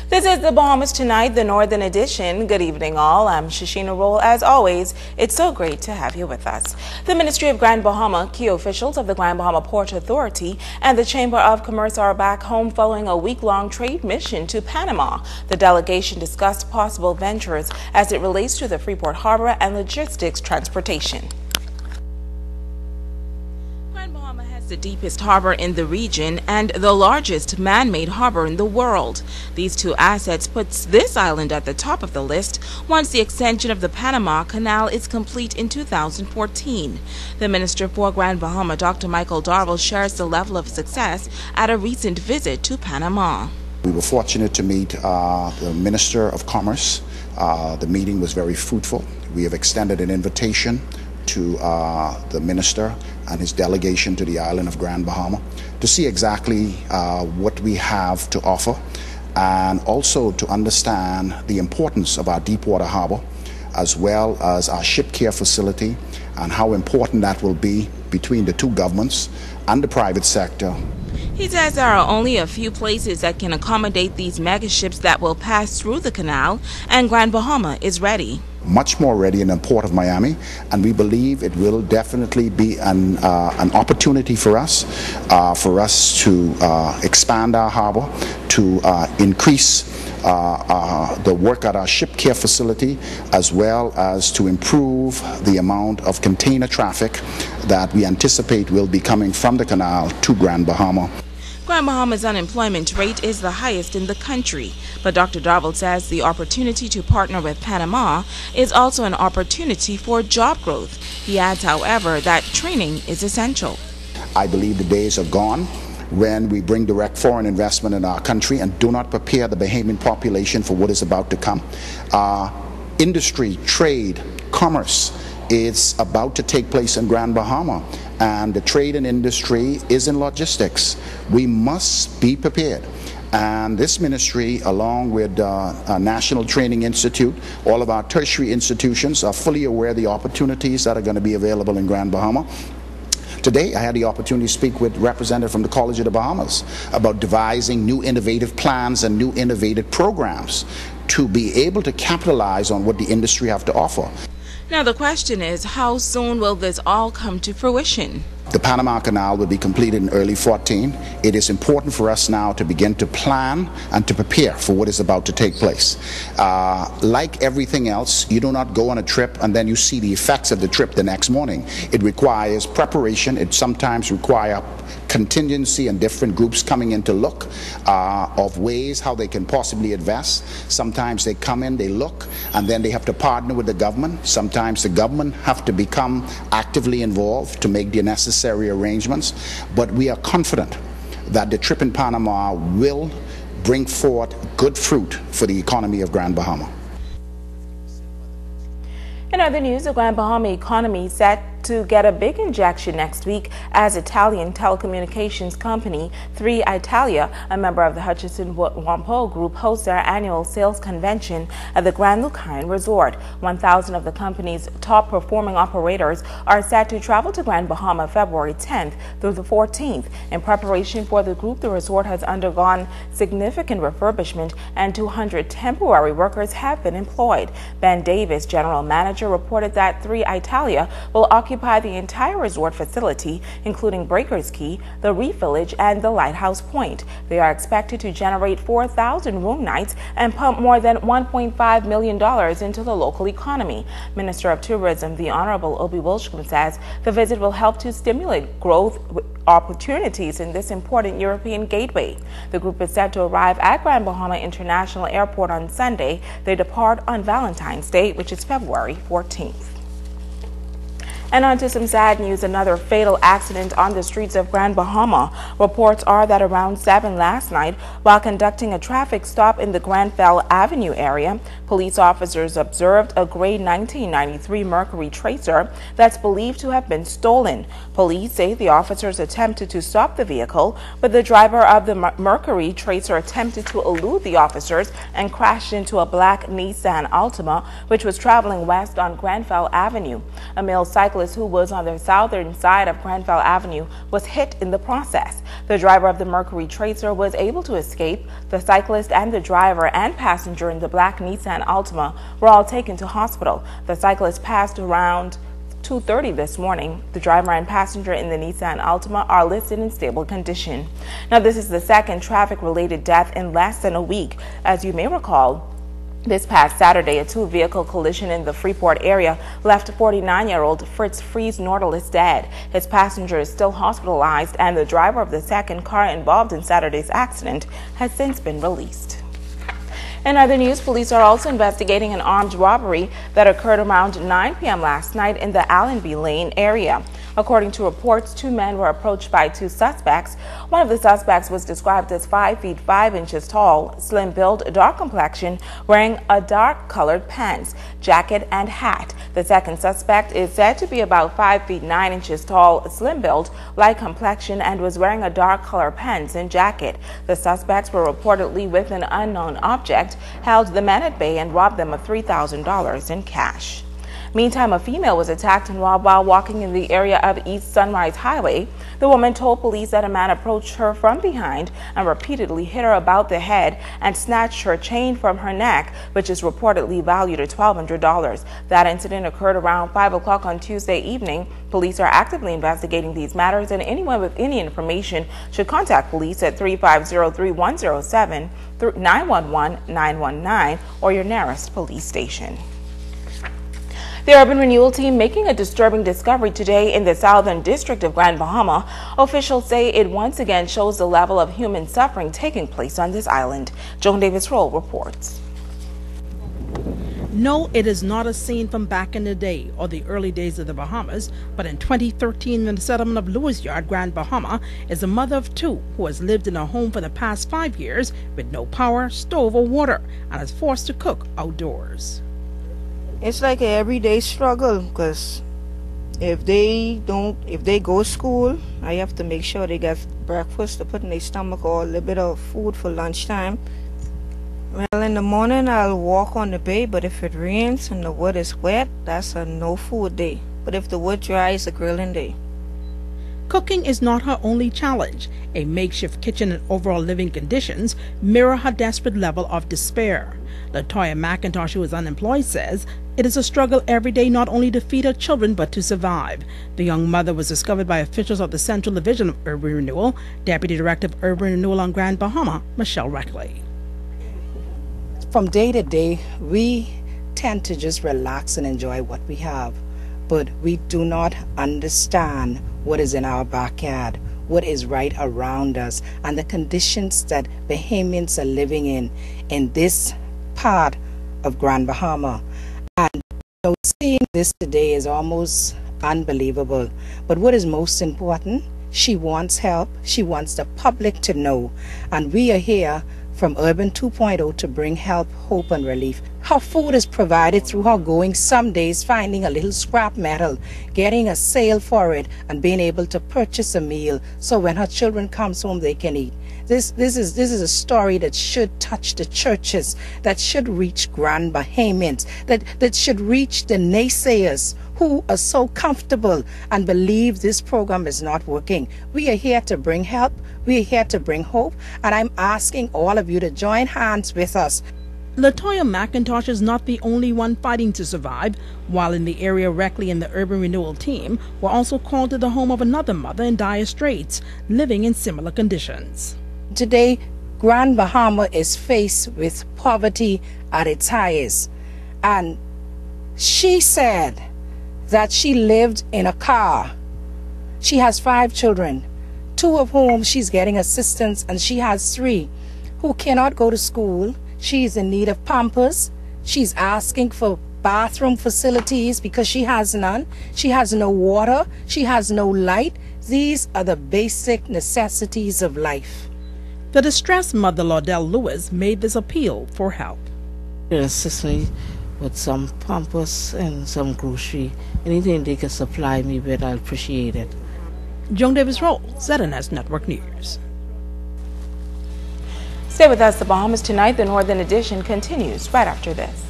This is the Bahamas Tonight, the Northern Edition. Good evening, all. I'm Shasheena Rolle. As always, it's so great to have you with us. The Ministry of Grand Bahama, key officials of the Grand Bahama Port Authority, and the Chamber of Commerce are back home following a week-long trade mission to Panama. The delegation discussed possible ventures as it relates to the Freeport Harbor and logistics transportation. The deepest harbor in the region and the largest man-made harbor in the world. These two assets puts this island at the top of the list once the extension of the Panama Canal is complete in 2014. The Minister for Grand Bahama, Dr. Michael Darville, shares the level of success at a recent visit to Panama. We were fortunate to meet the Minister of Commerce. The meeting was very fruitful. We have extended an invitation to the minister and his delegation to the island of Grand Bahama to see exactly what we have to offer, and also to understand the importance of our deepwater harbor as well as our ship care facility and how important that will be between the two governments and the private sector. He says there are only a few places that can accommodate these megaships that will pass through the canal, and Grand Bahama is ready. Much more ready in the Port of Miami, and we believe it will definitely be an opportunity for us to expand our harbor, to increase the work at our ship care facility, as well as to improve the amount of container traffic that we anticipate will be coming from the canal to Grand Bahama. Grand Bahama's unemployment rate is the highest in the country, but Dr. Darville says the opportunity to partner with Panama is also an opportunity for job growth. He adds, however, that training is essential. I believe the days are gone when we bring direct foreign investment in our country and do not prepare the Bahamian population for what is about to come. Industry, trade, commerce is about to take place in Grand Bahama, and the trade and industry is in logistics. We must be prepared. And this ministry, along with our National Training Institute, all of our tertiary institutions are fully aware of the opportunities that are going to be available in Grand Bahama. Today, I had the opportunity to speak with a representative from the College of the Bahamas about devising new innovative plans and new innovative programs to be able to capitalize on what the industry have to offer. Now the question is, how soon will this all come to fruition? The Panama Canal will be completed in early 2014. It is important for us now to begin to plan and to prepare for what is about to take place. Like everything else, you do not go on a trip and then you see the effects of the trip the next morning. It requires preparation. It sometimes requires contingency and different groups coming in to look of ways how they can possibly invest. Sometimes they come in, they look, and then they have to partner with the government. Sometimes the government have to become actively involved to make the necessary arrangements. But we are confident that the trip in Panama will bring forth good fruit for the economy of Grand Bahama. In other news, the Grand Bahama economy is set to get a big injection next week as Italian telecommunications company 3 Italia, a member of the Hutchison Whampoa Group, hosts their annual sales convention at the Grand Lucayan Resort. 1,000 of the company's top performing operators are set to travel to Grand Bahama February 10th through the 14th. In preparation for the group, the resort has undergone significant refurbishment and 200 temporary workers have been employed. Ben Davis, general manager, reported that 3 Italia will occupy the entire resort facility, including Breakers Key, the Reef Village, and the Lighthouse Point. They are expected to generate 4,000 room nights and pump more than $1.5 million into the local economy. Minister of Tourism, the Honorable Obi Wilshcombe, says the visit will help to stimulate growth opportunities in this important European gateway. The group is set to arrive at Grand Bahama International Airport on Sunday. They depart on Valentine's Day, which is February 14th. And on to some sad news, another fatal accident on the streets of Grand Bahama. Reports are that around 7 last night, while conducting a traffic stop in the Granville Avenue area, police officers observed a gray 1993 Mercury Tracer that's believed to have been stolen. Police say the officers attempted to stop the vehicle, but the driver of the Mercury Tracer attempted to elude the officers and crashed into a black Nissan Altima, which was traveling west on Granville Avenue. A male cyclist cyclist who was on the southern side of Granville Avenue was hit in the process. The driver of the Mercury Tracer was able to escape. The cyclist and the driver and passenger in the black Nissan Altima were all taken to hospital. The cyclist passed around 2:30 this morning. The driver and passenger in the Nissan Altima are listed in stable condition. Now, this is the second traffic-related death in less than a week. As you may recall, this past Saturday, a two-vehicle collision in the Freeport area left 49-year-old Fritz Fries Nordalis dead. His passenger is still hospitalized, and the driver of the second car involved in Saturday's accident has since been released. In other news, police are also investigating an armed robbery that occurred around 9 p.m. last night in the Allenby Lane area. According to reports, two men were approached by two suspects. One of the suspects was described as 5 feet 5 inches tall, slim build, dark complexion, wearing a dark colored pants, jacket, and hat. The second suspect is said to be about 5 feet 9 inches tall, slim build, light complexion, and was wearing a dark colored pants and jacket. The suspects were reportedly with an unknown object, held the men at bay, and robbed them of $3,000 in cash. Meantime, a female was attacked and robbed while walking in the area of East Sunrise Highway. The woman told police that a man approached her from behind and repeatedly hit her about the head and snatched her chain from her neck, which is reportedly valued at $1,200. That incident occurred around 5 o'clock on Tuesday evening. Police are actively investigating these matters, and anyone with any information should contact police at 350-3107, 911-919, or your nearest police station. The Urban Renewal team making a disturbing discovery today in the southern district of Grand Bahama. Officials say it once again shows the level of human suffering taking place on this island. Joan Davis Rolle reports. No, it is not a scene from back in the day or the early days of the Bahamas, but in 2013, in the settlement of Lewis Yard, Grand Bahama, is a mother of two who has lived in a home for the past 5 years with no power, stove, or water, and is forced to cook outdoors. It's like an everyday struggle, because if they go to school, I have to make sure they get breakfast to put in their stomach or a little bit of food for lunchtime. Well, in the morning I'll walk on the bay, but if it rains and the wood is wet, that's a no food day. But if the wood dries, a grilling day. Cooking is not her only challenge. A makeshift kitchen and overall living conditions mirror her desperate level of despair. Latoya McIntosh, who is unemployed, says it is a struggle every day not only to feed her children but to survive. The young mother was discovered by officials of the Central Division of Urban Renewal. Deputy Director of Urban Renewal on Grand Bahama, Michelle Reckley. From day to day, we tend to just relax and enjoy what we have, but we do not understand what is in our backyard, what is right around us, and the conditions that Bahamians are living in this part of Grand Bahama. And seeing this today is almost unbelievable. But what is most important, she wants help. She wants the public to know. And we are here from Urban 2.0 to bring help, hope, and relief. Her food is provided through her going some days, finding a little scrap metal, getting a sale for it, and being able to purchase a meal so when her children comes home they can eat. This is a story that should touch the churches, that should reach Grand Bahamians, that should reach the naysayers who are so comfortable and believe this program is not working. We are here to bring help. We are here to bring hope. And I'm asking all of you to join hands with us. Latoya McIntosh is not the only one fighting to survive. While in the area, Reckley and the Urban Renewal team were also called to the home of another mother in dire straits, living in similar conditions. Today, Grand Bahama is faced with poverty at its highest. And she said that she lived in a car. She has 5 children, 2 of whom she's getting assistance, and she has 3 who cannot go to school. She's in need of Pampers. She's asking for bathroom facilities because she has none. She has no water. She has no light. These are the basic necessities of life. The distressed mother, Laudelle Lewis, made this appeal for help. Assist me with some Pampers and some grocery. Anything they can supply me with, I'll appreciate it. Joan Davis Rolle, ZNS Network News. Stay with us. The Bahamas Tonight, the Northern Edition, continues right after this.